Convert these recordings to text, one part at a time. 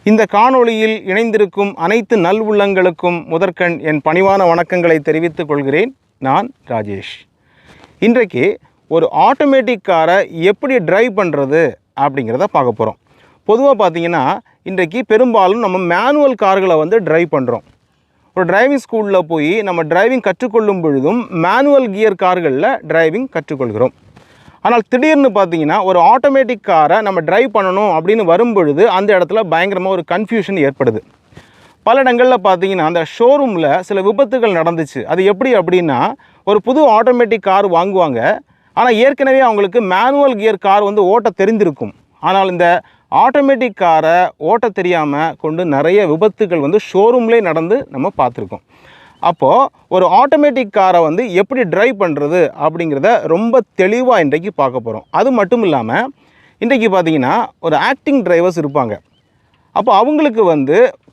இந்த காணொளியில் இணைந்திருக்கும் அனைத்து நல்வுள்ளங்களுக்கும் முதற்கண் என் பணிவான வணக்கங்களை தெரிவித்துக் கொள்கிறேன். நான் ராஜேஷ். இன்றைக்கு ஒரு ஆட்டோமேட்டிக் காரை எப்படி டிரைவ் பண்ணுறது அப்படிங்கிறத பார்க்க போகிறோம். பொதுவாக பார்த்தீங்கன்னா இன்றைக்கு பெரும்பாலும் நம்ம மேனுவல் கார்களை டிரைவ் பண்ணுறோம். ஒரு டிரைவிங் ஸ்கூலில் போய் நம்ம டிரைவிங் கற்றுக்கொள்ளும் பொழுதும் மேனுவல் கியர் கார்களில் டிரைவிங் கற்றுக்கொள்கிறோம். ஆனால் திடீர்னு பார்த்தீங்கன்னா ஒரு ஆட்டோமேட்டிக் காரை நம்ம டிரைவ் பண்ணணும் அப்படின்னு வரும்பொழுது அந்த இடத்துல பயங்கரமாக ஒரு கன்ஃபியூஷன் ஏற்படுது. பல இடங்களில் பார்த்தீங்கன்னா அந்த ஷோரூமில் சில விபத்துகள் நடந்துச்சு. அது எப்படி அப்படின்னா, ஒரு புது ஆட்டோமேட்டிக் கார் வாங்குவாங்க, ஆனால் ஏற்கனவே அவங்களுக்கு மேனுவல் கியர் கார் ஓட்ட தெரிந்திருக்கும். ஆனால் இந்த ஆட்டோமேட்டிக் காரை ஓட்ட தெரியாமல் கொண்டு நிறைய விபத்துகள் ஷோரூம்லேயே நடந்து நம்ம பார்த்துருக்கோம். அப்போது ஒரு ஆட்டோமேட்டிக் காரை எப்படி டிரைவ் பண்ணுறது அப்படிங்கிறத ரொம்ப தெளிவாக இன்றைக்கு பார்க்க போகிறோம். அது மட்டும் இல்லாமல் இன்றைக்கி பார்த்திங்கன்னா ஒரு ஆக்டிங் டிரைவர்ஸ் இருப்பாங்க. அப்போ அவங்களுக்கு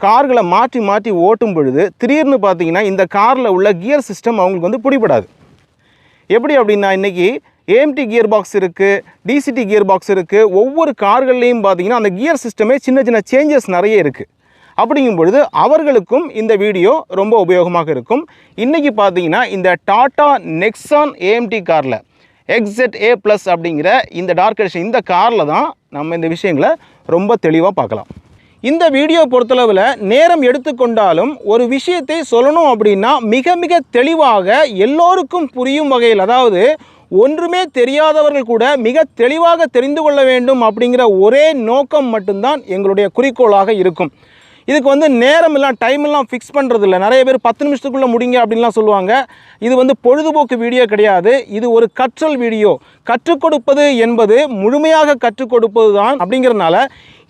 கார்களை மாற்றி மாற்றி ஓட்டும் பொழுது திடீர்னு பார்த்திங்கன்னா இந்த காரில் உள்ள கியர் சிஸ்டம் அவங்களுக்கு பிடிபடாது. எப்படி அப்படின்னா, இன்றைக்கி ஏஎம்டி கியர் பாக்ஸ் இருக்குது, டிசிடி கியர் பாக்ஸ் இருக்குது. ஒவ்வொரு கார்கள்லேயும் பார்த்திங்கன்னா அந்த கியர் சிஸ்டமே சின்ன சின்ன சேஞ்சஸ் நிறைய இருக்குது. அப்படிங்கும் பொழுது அவர்களுக்கும் இந்த வீடியோ ரொம்ப உபயோகமாக இருக்கும். இன்றைக்கி பார்த்தீங்கன்னா இந்த டாடா நெக்ஸான் ஏஎம்டி காரில் XZA+ அப்படிங்கிற இந்த டார்க் எடிஷன் இந்த காரில் தான் நம்ம இந்த விஷயங்களை ரொம்ப தெளிவாக பார்க்கலாம். இந்த வீடியோ பொறுத்தளவில் நேரம் எடுத்துக்கொண்டாலும் ஒரு விஷயத்தை சொல்லணும் அப்படின்னா மிக மிக தெளிவாக எல்லோருக்கும் புரியும் வகையில், அதாவது ஒன்றுமே தெரியாதவர்கள் கூட மிக தெளிவாக தெரிந்து கொள்ள வேண்டும் அப்படிங்கிற ஒரே நோக்கம் மட்டும்தான் எங்களுடைய குறிக்கோளாக இருக்கும். இதுக்கு நேரம் எல்லாம் டைம் எல்லாம் ஃபிக்ஸ் பண்ணுறது இல்லை. நிறைய பேர் 10 நிமிஷத்துக்குள்ளே முடிங்க அப்படின்லாம் சொல்லுவாங்க. இது பொழுதுபோக்கு வீடியோ கிடையாது. இது ஒரு கற்றல் வீடியோ. கற்றுக் கொடுப்பது என்பது முழுமையாக கற்றுக் கொடுப்பது தான். அப்படிங்கிறதுனால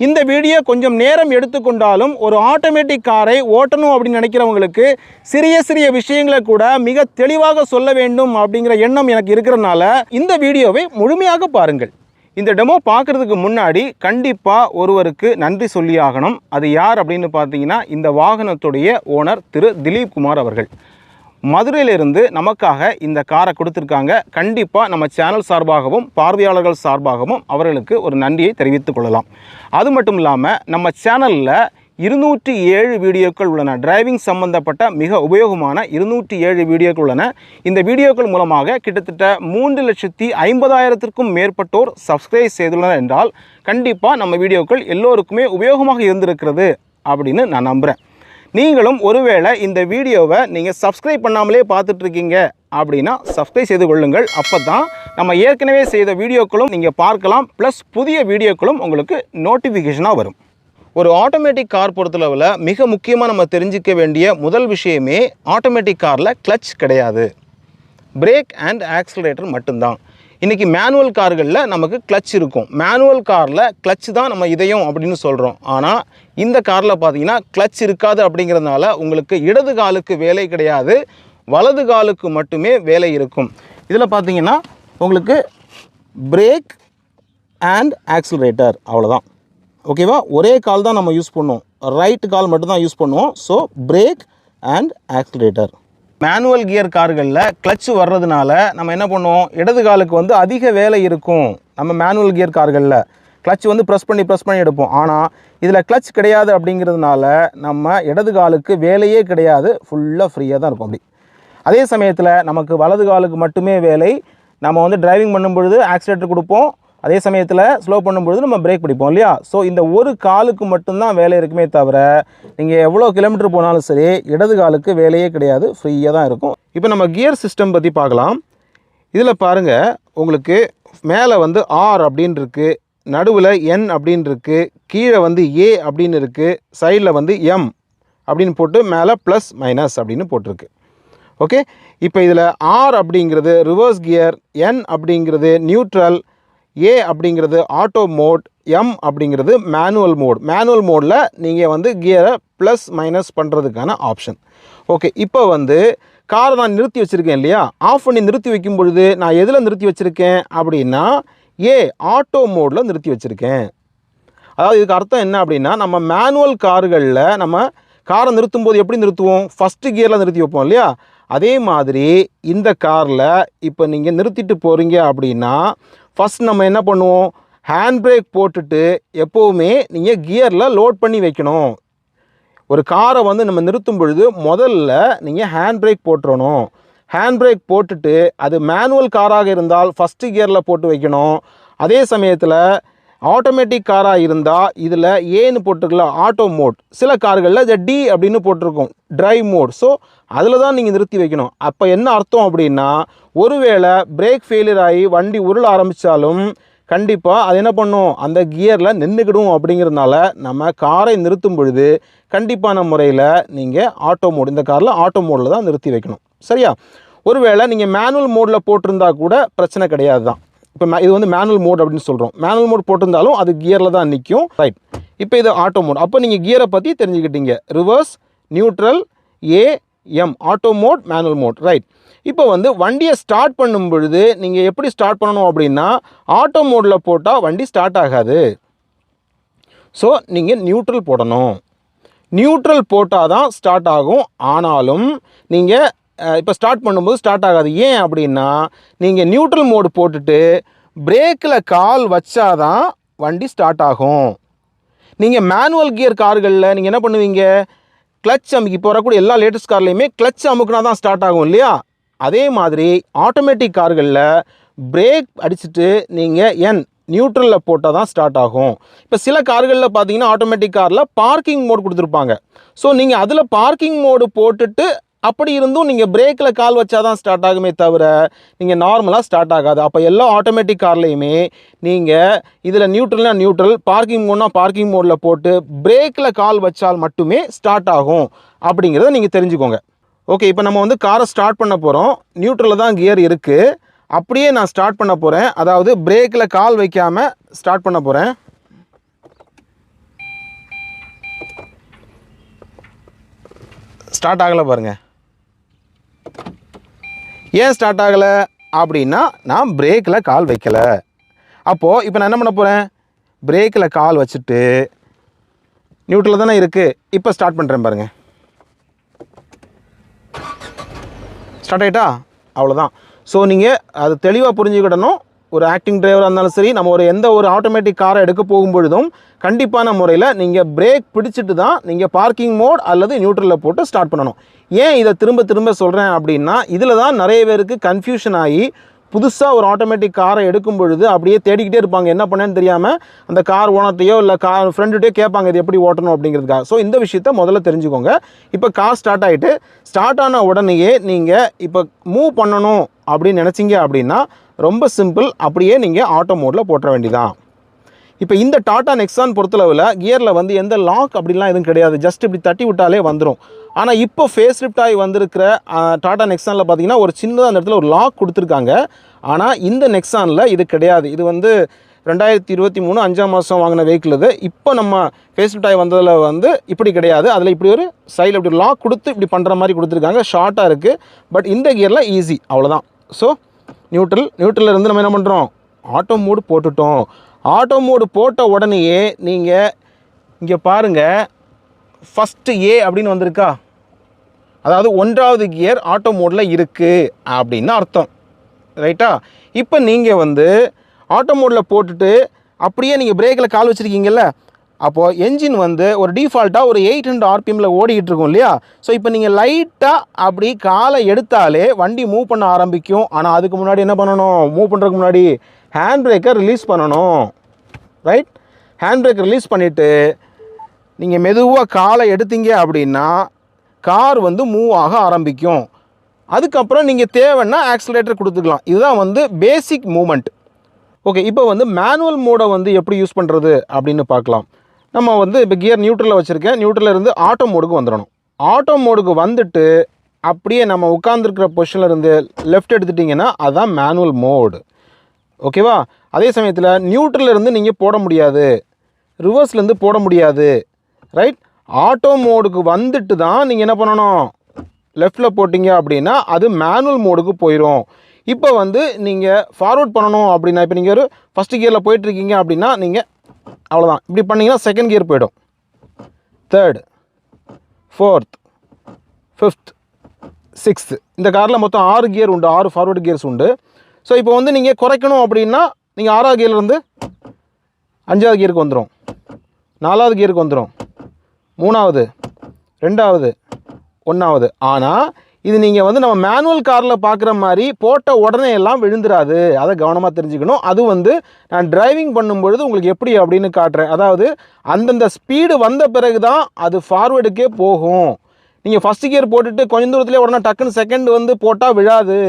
இந்த வீடியோ கொஞ்சம் நேரம் எடுத்துக்கொண்டாலும் ஒரு ஆட்டோமேட்டிக் காரை ஓட்டணும் அப்படின்னு நினைக்கிறவங்களுக்கு சிறிய சிறிய விஷயங்களை கூட மிக தெளிவாக சொல்ல வேண்டும் அப்படிங்கிற எண்ணம் எனக்கு இருக்கிறதுனால இந்த வீடியோவை முழுமையாக பாருங்கள். இந்த டெமோ பார்க்குறதுக்கு முன்னாடி கண்டிப்பாக ஒருவருக்கு நன்றி சொல்லி ஆகணும். அது யார் அப்படின்னு பார்த்தீங்கன்னா, இந்த வாகனத்துடைய ஓனர் திரு திலீப் குமார் அவர்கள். மதுரையிலிருந்து நமக்காக இந்த காரை கொடுத்துருக்காங்க. கண்டிப்பாக நம்ம சேனல் சார்பாகவும் பார்வையாளர்கள் சார்பாகவும் அவர்களுக்கு ஒரு நன்றியை தெரிவித்துக் கொள்ளலாம். அது மட்டும் இல்லாமல் நம்ம சேனலில் 207 வீடியோக்கள் உள்ளன. டிரைவிங் சம்பந்தப்பட்ட மிக உபயோகமான 207 வீடியோக்கள் உள்ளன. இந்த வீடியோக்கள் மூலமாக கிட்டத்தட்ட 3,50,000க்கும் மேற்பட்டோர் சப்ஸ்கிரைப் செய்துள்ளனர் என்றால் கண்டிப்பாக நம்ம வீடியோக்கள் எல்லோருக்குமே உபயோகமாக இருந்திருக்கிறது அப்படின்னு நான் நம்புகிறேன். நீங்களும் ஒருவேளை இந்த வீடியோவை நீங்கள் சப்ஸ்கிரைப் பண்ணாமலே பார்த்துட்ருக்கீங்க அப்படின்னா சப்ஸ்கிரைப் செய்து கொள்ளுங்கள். அப்போ தான் நம்ம ஏற்கனவே செய்த வீடியோக்களும் நீங்கள் பார்க்கலாம், ப்ளஸ் புதிய வீடியோக்களும் உங்களுக்கு நோட்டிஃபிகேஷனாக வரும். ஒரு ஆட்டோமேட்டிக் கார் பொறுத்தளவில் மிக முக்கியமாக நம்ம தெரிஞ்சிக்க வேண்டிய முதல் விஷயமே, ஆட்டோமேட்டிக் காரில் கிளட்ச் கிடையாது, பிரேக் அண்ட் ஆக்சிலரேட்டர் மட்டும்தான். இன்றைக்கி மேனுவல் கார்களில் நமக்கு கிளட்ச் இருக்கும். மேனுவல் காரில் கிளட்ச் தான் நம்ம இதயம் அப்படின்னு சொல்கிறோம். ஆனால் இந்த காரில் பார்த்தீங்கன்னா கிளட்ச் இருக்காது. அப்படிங்கிறதுனால உங்களுக்கு இடது காலுக்கு வேலை கிடையாது, வலது காலுக்கு மட்டுமே வேலை இருக்கும். இதில் பார்த்தீங்கன்னா உங்களுக்கு பிரேக் அண்ட் ஆக்சிலரேட்டர் அவ்வளோதான். ஓகேவா? ஒரே கால் தான் நம்ம யூஸ் பண்ணுவோம், ரைட் கால் மட்டும்தான் யூஸ் பண்ணுவோம். So break and accelerator. Manual gear கார்களில் கிளட்ச் வர்றதுனால நம்ம என்ன பண்ணுவோம், இடது காலுக்கு அதிக வேலை இருக்கும். நம்ம மேனுவல் கியர் கார்களில் கிளட்ச் ப்ரெஸ் பண்ணி எடுப்போம். ஆனால் இதில் கிளட்ச் கிடையாது. அப்படிங்கிறதுனால நம்ம இடது காலுக்கு வேலையே கிடையாது, ஃபுல்லாக ஃப்ரீயாக தான் இருக்கும். அப்படி அதே சமயத்தில் நமக்கு வலது காலுக்கு மட்டுமே வேலை. நம்ம டிரைவிங் பண்ணும் பொழுது ஆக்சிலேட்டர் கொடுப்போம், அதே சமயத்தில் ஸ்லோ பண்ணும்பொழுது நம்ம பிரேக் பிடிப்போம் இல்லையா? ஸோ இந்த ஒரு காலுக்கு மட்டும்தான் வேலை இருக்குமே தவிர நீங்கள் எவ்வளோ கிலோமீட்டர் போனாலும் சரி இடது காலுக்கு வேலையே கிடையாது, ஃப்ரீயாக தான் இருக்கும். இப்போ நம்ம கியர் சிஸ்டம் பற்றி பார்க்கலாம். இதில் பாருங்கள், உங்களுக்கு மேலே R அப்படின்னு இருக்குது, நடுவில் N அப்படின்னு இருக்குது, கீழே A அப்படின்னு இருக்குது, சைடில் M அப்படின்னு போட்டு மேலே ப்ளஸ் மைனஸ் அப்படின்னு போட்டிருக்கு. ஓகே, இப்போ இதில் R அப்படிங்கிறது ரிவர்ஸ் கியர், N அப்படிங்கிறது நியூட்ரல், A அப்படிங்கிறது ஆட்டோ மோட், M அப்படிங்கிறது மேனுவல் மோட். மேனுவல் மோடில் நீங்கள் கியரை ப்ளஸ் மைனஸ் பண்ணுறதுக்கான ஆப்ஷன். ஓகே, இப்போ காரை நான் நிறுத்தி வச்சுருக்கேன் இல்லையா? ஆஃப் பண்ணி நிறுத்தி வைக்கும் பொழுது நான் எதில் நிறுத்தி வச்சுருக்கேன் அப்படின்னா ஆட்டோ மோடில் நிறுத்தி வச்சுருக்கேன். அதாவது இதுக்கு அர்த்தம் என்ன அப்படின்னா, நம்ம மேனுவல் கார்களில் நம்ம காரை நிறுத்தும் போது எப்படி நிறுத்துவோம், ஃபஸ்ட்டு கியரில் நிறுத்தி வைப்போம் இல்லையா? அதே மாதிரி இந்த காரில் இப்போ நீங்கள் நிறுத்திட்டு போகிறீங்க அப்படின்னா ஃபஸ்ட் நம்ம என்ன பண்ணுவோம், ஹேண்ட் பிரேக் போட்டுட்டு எப்போவுமே நீங்கள் கியரில் லோட் பண்ணி வைக்கணும். ஒரு காரை வந்து நம்ம நிறுத்தும் பொழுது முதல்ல நீங்கள் ஹேண்ட் பிரேக் போட்டுறணும். ஹேண்ட் பிரேக் போட்டுட்டு அது மேனுவல் காராக இருந்தால் ஃபஸ்ட்டு கியரில் போட்டு வைக்கணும். அதே சமயத்தில் ஆட்டோமேட்டிக் காராக இருந்தால் இதில் ஏன்னு போட்டிருக்கலாம் ஆட்டோ மோட். சில கார்களில் இதை டி அப்படின்னு போட்டிருக்கும் ட்ரைவ் மோட். ஸோ அதில் தான் நீங்கள் நிறுத்தி வைக்கணும். அப்போ என்ன அர்த்தம் அப்படின்னா, ஒருவேளை பிரேக் ஃபெயிலியர் ஆகி வண்டி உருள ஆரம்பித்தாலும் கண்டிப்பாக அது என்ன பண்ணும், அந்த கியரில் நின்றுக்கிடும். அப்படிங்கிறதுனால நம்ம காரை நிறுத்தும் பொழுது கண்டிப்பான முறையில் நீங்கள் ஆட்டோ மோட், இந்த காரில் ஆட்டோ மோடில் தான் நிறுத்தி வைக்கணும். சரியா? ஒருவேளை நீங்கள் மேனுவல் மோடில் போட்டிருந்தா கூட பிரச்சனை கிடையாது தான். இப்போ இது வந்து மேனுவல் மோட் அப்படின்னு சொல்கிறோம். மேனுவல் மோட் போட்டிருந்தாலும் அது கியரில் தான் நிற்கும். ரைட். இப்போ இது ஆட்டோ மோட். அப்போ நீங்கள் கியரை பற்றி தெரிஞ்சுக்கிட்டீங்க. Reverse, neutral, AM, auto mode, manual mode. Right. இப்போ வந்து வண்டியை ஸ்டார்ட் பண்ணும் பொழுது நீங்கள் எப்படி ஸ்டார்ட் பண்ணணும் அப்படின்னா, ஆட்டோ மோடில் போட்டால் வண்டி ஸ்டார்ட் ஆகாது. ஸோ நீங்கள் நியூட்ரல் போடணும். நியூட்ரல் போட்டால் தான் ஸ்டார்ட் ஆகும். ஆனாலும் நீங்கள் இப்போ ஸ்டார்ட் பண்ணும்போது ஸ்டார்ட் ஆகாது. ஏன் அப்படின்னா, நீங்கள் நியூட்ரல் மோடு போட்டுட்டு பிரேக்கில் கால் வச்சாதான் வண்டி ஸ்டார்ட் ஆகும். நீங்கள் மேனுவல் கியர் கார்களில் நீங்கள் என்ன பண்ணுவீங்க, கிளச் அமுக்கி, இப்போ வரக்கூடிய எல்லா லேட்டஸ்ட் கார்லையுமே கிளச் அமுக்குனா தான் ஸ்டார்ட் ஆகும் இல்லையா? அதே மாதிரி ஆட்டோமேட்டிக் கார்களில் பிரேக் அடிச்சுட்டு நீங்கள் நியூட்ரலில் போட்டால் தான் ஸ்டார்ட் ஆகும். இப்போ சில கார்களில் பார்த்தீங்கன்னா ஆட்டோமேட்டிக் காரில் பார்க்கிங் மோடு கொடுத்துருப்பாங்க. ஸோ நீங்கள் அதில் பார்க்கிங் மோடு போட்டுட்டு அப்படி இருந்தும் நீங்கள் பிரேக்கில் கால் வச்சா தான் ஸ்டார்ட் ஆகுமே தவிர நீங்கள் நார்மலாக ஸ்டார்ட் ஆகாது. அப்போ எல்லா ஆட்டோமேட்டிக் கார்லேயுமே நீங்கள் இதில் நியூட்ரல்னா நியூட்ரல், பார்க்கிங் மோட்னா பார்க்கிங் மோடில் போட்டு பிரேக்கில் கால் வச்சால் மட்டுமே ஸ்டார்ட் ஆகும். அப்படிங்கிறத நீங்கள் தெரிஞ்சுக்கோங்க. ஓகே, இப்போ நம்ம வந்து காரை ஸ்டார்ட் பண்ண போகிறோம். நியூட்ரலில் தான் கியர் இருக்குது. அப்படியே நான் ஸ்டார்ட் பண்ண போகிறேன். அதாவது பிரேக்கில் கால் வைக்காமல் ஸ்டார்ட் பண்ண போகிறேன். ஸ்டார்ட் ஆகலை பாருங்கள். ஏன் ஸ்டார்ட் ஆகலை அப்படின்னா, நான் பிரேக்கில் கால் வைக்கலை. அப்போது இப்போ நான் என்ன பண்ண போகிறேன், பிரேக்கில் கால் வச்சுட்டு நியூட்ரலில் தானே இருக்குது, இப்போ ஸ்டார்ட் பண்ணுறேன் பாருங்கள். ஸ்டார்ட் ஆகிட்டா? அவ்வளோதான். ஸோ நீங்கள் அது தெளிவாக புரிஞ்சுக்கிடணும். ஒரு ஆக்டிங் டிரைவராக இருந்தாலும் சரி, நம்ம எந்த ஒரு ஆட்டோமேட்டிக் காரை எடுக்க போகும்பொழுதும் கண்டிப்பான முறையில் நீங்கள் பிரேக் பிடிச்சிட்டு தான் நீங்கள் பார்க்கிங் மோட் அல்லது நியூட்ரலில் போட்டு ஸ்டார்ட் பண்ணணும். ஏன் இதை திரும்ப திரும்ப சொல்கிறேன் அப்படின்னா, இதில் தான் நிறைய பேருக்கு கன்ஃபியூஷன் ஆகி புதுசாக ஒரு ஆட்டோமேட்டிக் காரை எடுக்கும் பொழுது அப்படியே தேடிக்கிட்டே இருப்பாங்க. என்ன பண்ணேன்னு தெரியாமல் அந்த கார் ஓனர்ட்டையோ இல்லை கார் ஃப்ரெண்டுகிட்டே கேட்பாங்க இது எப்படி ஓட்டணும் அப்படிங்கிறதுக்காக. ஸோ இந்த விஷயத்த முதல்ல தெரிஞ்சுக்கோங்க. இப்போ கார் ஸ்டார்ட் ஆகிட்டு, ஸ்டார்ட் ஆன உடனேயே நீங்கள் இப்போ மூவ் பண்ணணும் அப்படின்னு நினச்சிங்க அப்படின்னா ரொம்ப சிம்பிள். அப்படியே நீங்கள் ஆட்டோ மோடில் போட்ட வேண்டியதான். இப்போ இந்த டாடா நெக்ஸான் பொறுத்தளவில் கியரில் வந்து எந்த லாக் அப்படிலாம் எதுவும் கிடையாது. ஜஸ்ட் இப்படி தட்டி விட்டாலே வந்துடும். ஆனால் இப்போ ஃபேஸ் லிஃப்ட் ஆகி வந்திருக்கிற டாடா நெக்ஸானில் பார்த்தீங்கன்னா ஒரு சின்னதாக அந்த இடத்துல ஒரு லாக் கொடுத்துருக்காங்க. ஆனால் இந்த நெக்ஸானில் இது கிடையாது. இது வந்து 2023 5ஆம் மாதம் வாங்கின வெஹிக்கிள் இது. இப்போ நம்ம ஃபேஸ் லிஃப்ட் ஆகி வந்ததில் வந்து இப்படி கிடையாது. அதில் இப்படி ஒரு சைடில் இப்படி லாக் கொடுத்து இப்படி பண்ணுற மாதிரி கொடுத்துருக்காங்க. ஷார்ட்டாக இருக்குது. பட் இந்த கியரில் ஈஸி, அவ்வளோதான். ஸோ நியூட்ரலில் இருந்து நம்ம என்ன பண்ணுறோம், ஆட்டோ மோடு போட்டுட்டோம். ஆட்டோ மோடு போட்ட உடனேயே நீங்கள் இங்கே பாருங்கள், ஃபஸ்ட்டு ஏ அப்படின்னு வந்திருக்கா, அதாவது 1வது கியர் ஆட்டோ மோடில் இருக்குது அப்படின்னு அர்த்தம். ரைட்டா? இப்போ நீங்கள் வந்து ஆட்டோ மோடில் போட்டுட்டு அப்படியே நீங்கள் பிரேக்கில் கால் வச்சுருக்கீங்கல்ல, அப்போது என்ஜின் வந்து ஒரு டிஃபால்ட்டாக ஒரு 800 RPMல ஓடிக்கிட்டு இருக்கும் இல்லையா? ஸோ இப்போ நீங்கள் லைட்டாக அப்படி காலை எடுத்தாலே வண்டி மூவ் பண்ண ஆரம்பிக்கும். ஆனால் அதுக்கு முன்னாடி என்ன பண்ணணும், மூவ் பண்ணுறதுக்கு முன்னாடி ஹேண்ட் பிரேக்கை ரிலீஸ் பண்ணணும். ரைட்? ஹேண்ட் பிரேக் ரிலீஸ் பண்ணிவிட்டு நீங்கள் மெதுவாக காலை எடுத்தீங்க அப்படின்னா கார் வந்து மூவ் ஆக ஆரம்பிக்கும். அதுக்கப்புறம் நீங்கள் தேவைன்னா ஆக்சிலேட்டர் கொடுத்துக்கலாம். இதுதான் வந்து பேசிக் மூமெண்ட். ஓகே, இப்போ வந்து மேனுவல் மோடை வந்து எப்படி யூஸ் பண்ணுறது அப்படின்னு பார்க்கலாம். நம்ம வந்து இப்போ கியர் நியூட்ரலில் வச்சுருக்கேன். நியூட்ரலில் இருந்து ஆட்டோ மோடுக்கு வந்துடணும். ஆட்டோ மோடுக்கு வந்துட்டு அப்படியே நம்ம உட்காந்துருக்கிற பொசிஷனில் இருந்து லெஃப்ட் எடுத்துட்டிங்கன்னா அதுதான் மேனுவல் மோடு. ஓகேவா? அதே சமயத்தில் நியூட்ரலில் இருந்து நீங்கள் போட முடியாது, ரிவர்ஸ்லேருந்து போட முடியாது. ரைட்? ஆட்டோ மோடுக்கு வந்துட்டு தான் நீங்கள் என்ன பண்ணணும், லெஃப்டில் போட்டிங்க அப்படின்னா அது மேனுவல் மோடுக்கு போயிடும். இப்போ வந்து நீங்கள் ஃபார்வர்ட் பண்ணணும் அப்படின்னா, இப்போ நீங்கள் ஒரு ஃபஸ்ட்டு கியரில் போயிட்டுருக்கீங்க அப்படின்னா நீங்கள் அவ்வளோதான். இப்படி பண்ணிங்கன்னா செகண்ட் கியர் போய்டும், தேர்டு, ஃபோர்த், ஃபிஃப்த், சிக்ஸ்த்து. இந்த காரில் மொத்தம் 6 கியர் உண்டு, 6 ஃபார்வர்டு கியர்ஸ் உண்டு. ஸோ இப்போ வந்து நீங்கள் குறைக்கணும் அப்படின்னா நீங்கள் 6வது கியர்லேருந்து அஞ்சாவது கியருக்கு வந்துடும், நாலாவது கியருக்கு வந்துடும், மூணாவது, ரெண்டாவது, ஒன்றாவது. ஆனால் இது நீங்கள் வந்து நம்ம மேனுவல் காரில் பார்க்குற மாதிரி போட்ட உடனே எல்லாம் விழுந்துடாது. அதை கவனமாக தெரிஞ்சுக்கணும். அது வந்து நான் டிரைவிங் பண்ணும்பொழுது உங்களுக்கு எப்படி அப்படின்னு காட்டுறேன். அதாவது அந்தந்த ஸ்பீடு வந்த பிறகு தான் அது ஃபார்வேர்டுக்கே போகும். நீங்கள் ஃபஸ்ட்டு கியர் போட்டுட்டு கொஞ்சம் தூரத்துலேயே உடனே டக்குன்னு செகண்ட் வந்து போட்டால் விழாது.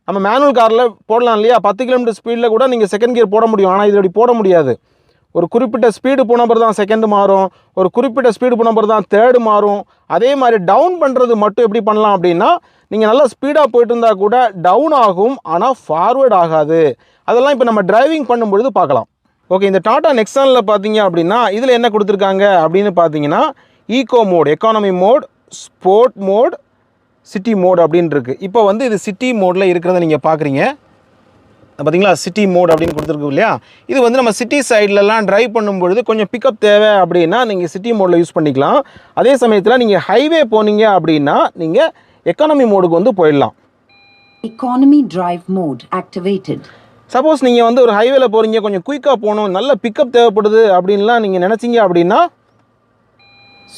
நம்ம மேனுவல் காரில் போடலாம் இல்லையா, 10 கிலோமீட்டர் ஸ்பீடில் கூட நீங்கள் செகண்ட் கியர் போட முடியும். ஆனால் இது அப்படி போட முடியாது. ஒரு குறிப்பிட்ட ஸ்பீடு போன பிறகு தான் செகண்டு மாறும், ஒரு குறிப்பிட்ட ஸ்பீடு போன பிறகு தான் தேர்டு மாறும். அதே மாதிரி டவுன் பண்ணுறது மட்டும் எப்படி பண்ணலாம் அப்படின்னா, நீங்கள் நல்லா ஸ்பீடாக போயிட்டு இருந்தால் கூட டவுன் ஆகும், ஆனால் ஃபார்வேர்டு ஆகாது. அதெல்லாம் இப்போ நம்ம டிரைவிங் பண்ணும்பொழுது பார்க்கலாம். ஓகே, இந்த டாடா நெக்ஸானில் பார்த்தீங்க அப்படின்னா இதில் என்ன கொடுத்துருக்காங்க அப்படின்னு பார்த்தீங்கன்னா, eco mode, economy mode, sport mode, city mode அப்படின்னு இருக்குது. இப்போ வந்து இது சிட்டி மோடில் இருக்கிறத நீங்கள் பார்க்குறீங்க பார்த்தீங்களா. சிட்டி மோட் அப்படின்னு கொடுத்துருக்கு இல்லையா. இது வந்து நம்ம சிட்டி சைட்லலாம் ட்ரைவ் பண்ணும்பொழுது கொஞ்சம் பிக்கப் தேவை அப்படின்னா நீங்கள் சிட்டி மோடில் யூஸ் பண்ணிக்கலாம். அதே சமயத்தில் நீங்கள் ஹைவே போனீங்க அப்படின்னா நீங்கள் எக்கானமி மோடுக்கு வந்து போயிடலாம். Economy drive mode activated. Suppose நீங்கள் வந்து ஒரு ஹைவேல போகிறீங்க, கொஞ்சம் குயிக்காக போகணும், நல்ல பிக்கப் தேவைப்படுது அப்படின்லாம் நீங்கள் நினச்சிங்க அப்படின்னா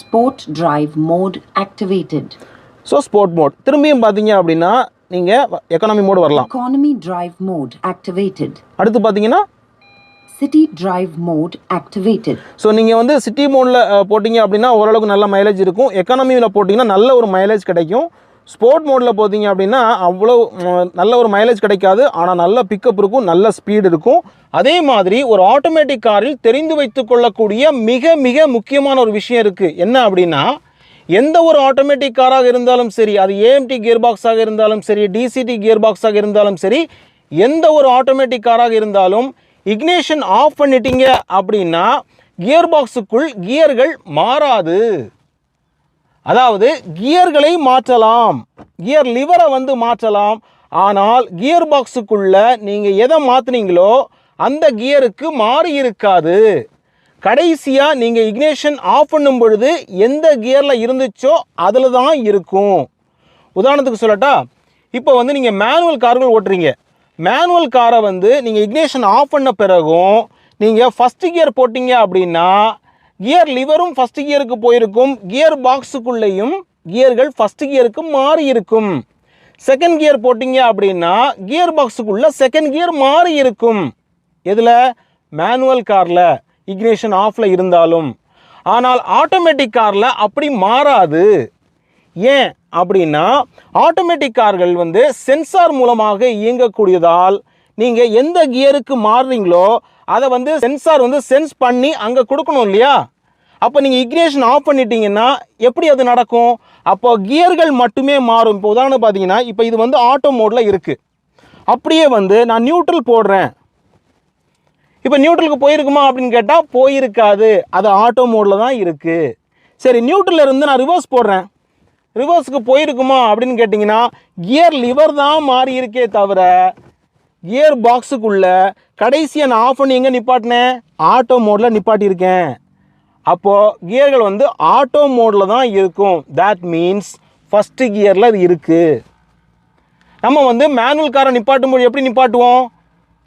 sport drive mode activated. So sport mode. திரும்பியும் பார்த்தீங்க அப்படின்னா நீங்கள் எக்கானமி மோடு வரலாம். Economy drive mode activated. அடுத்து பார்த்தீங்கன்னா city drive mode activated. So நீங்கள் வந்து சிட்டி மோடில் போட்டிங்க அப்படின்னா ஓரளவுக்கு நல்ல மைலேஜ் இருக்கும். எக்கானமியில் போட்டிங்கன்னா நல்ல ஒரு மைலேஜ் கிடைக்கும். ஸ்போர்ட் மோடில் போட்டிங்க அப்படின்னா அவ்வளோ நல்ல ஒரு மைலேஜ் கிடைக்காது, ஆனால் நல்ல பிக்கப் இருக்கும், நல்ல ஸ்பீடு இருக்கும். அதே மாதிரி ஒரு ஆட்டோமேட்டிக் காரில் தெரிந்து வைத்து கொள்ளக்கூடிய மிக மிக முக்கியமான ஒரு விஷயம் இருக்குது. என்ன அப்படின்னா, எந்த ஒரு ஆட்டோமேட்டிக் காராக இருந்தாலும் சரி, அது ஏஎம்டி கியர் பாக்ஸாக இருந்தாலும் சரி, டிசிடி கியர் பாக்ஸாக இருந்தாலும் சரி, எந்த ஒரு ஆட்டோமேட்டிக் காராக இருந்தாலும் இக்னிஷன் ஆஃப் பண்ணிட்டீங்க அப்படின்னா கியர் பாக்ஸுக்குள் கியர்கள் மாறாது. அதாவது கியர்களை மாற்றலாம், கியர் லிவரை வந்து மாற்றலாம், ஆனால் கியர் பாக்ஸுக்குள்ள நீங்கள் எதை மாற்றினீங்களோ அந்த கியருக்கு மாறி இருக்காது. கடைசியாக நீங்கள் இக்னிஷன் ஆஃப் பண்ணும் பொழுது எந்த கியரில் இருந்துச்சோ அதில் தான் இருக்கும். உதாரணத்துக்கு சொல்லட்டா, இப்போ வந்து நீங்கள் மேனுவல் கார்கள் ஓட்டுறீங்க. மேனுவல் காரை வந்து நீங்கள் இக்னிஷன் ஆஃப் பண்ண பிறகும் நீங்கள் ஃபஸ்ட்டு கியர் போட்டிங்க அப்படின்னா கியர் லிவரும் ஃபஸ்ட்டு கியருக்கு போயிருக்கும், கியர் பாக்ஸுக்குள்ளேயும் கியர்கள் ஃபஸ்ட்டு கியருக்கு மாறி இருக்கும். செகண்ட் கியர் போட்டிங்க அப்படின்னா கியர் பாக்ஸுக்குள்ளே செகண்ட் கியர் மாறி இருக்கும். எதில்? மேனுவல் காரில் இக்னிஷன் ஆஃபில் இருந்தாலும். ஆனால் ஆட்டோமேட்டிக் காரில் அப்படி மாறாது. ஏன் அப்படின்னா ஆட்டோமேட்டிக் கார்கள் வந்து சென்சார் மூலமாக இயங்கக்கூடியதால் நீங்கள் எந்த கியருக்கு மாறுறீங்களோ அதை வந்து சென்சார் வந்து சென்ஸ் பண்ணி அங்கே கொடுக்கணும் இல்லையா. அப்போ நீங்கள் இக்னிஷன் ஆஃப் பண்ணிட்டீங்கன்னா எப்படி அது நடக்கும்? அப்போ கியர்கள் மட்டுமே மாறும். இப்போ உதாரணம் பார்த்தீங்கன்னா, இப்போ இது வந்து ஆட்டோ மோடில் இருக்குது. அப்படியே வந்து நான் நியூட்ரல் போடுறேன். இப்போ நியூட்ரலுக்கு போயிருக்குமா அப்படின்னு கேட்டால் போயிருக்காது, அது ஆட்டோ மோடில் தான் இருக்குது. சரி, நியூட்ரலில் இருந்து நான் ரிவர்ஸ் போடுறேன், ரிவர்ஸுக்கு போயிருக்குமா அப்படின்னு கேட்டிங்கன்னா கியர் லிவர் தான் மாறி இருக்கே தவிர கியர் பாக்ஸுக்குள்ள கடைசியாக நான் ஆஃப் பண்ணி எங்கே நிப்பாட்டினேன்? ஆட்டோ மோடில் நிப்பாட்டியிருக்கேன். அப்போது கியர்கள் வந்து ஆட்டோ மோடில் தான் இருக்கும். தேட் மீன்ஸ் ஃபஸ்ட்டு கியரில் அது இருக்குது. நம்ம வந்து மேனுவல் காரை நிப்பாட்டும்போது எப்படி நிப்பாட்டுவோம்?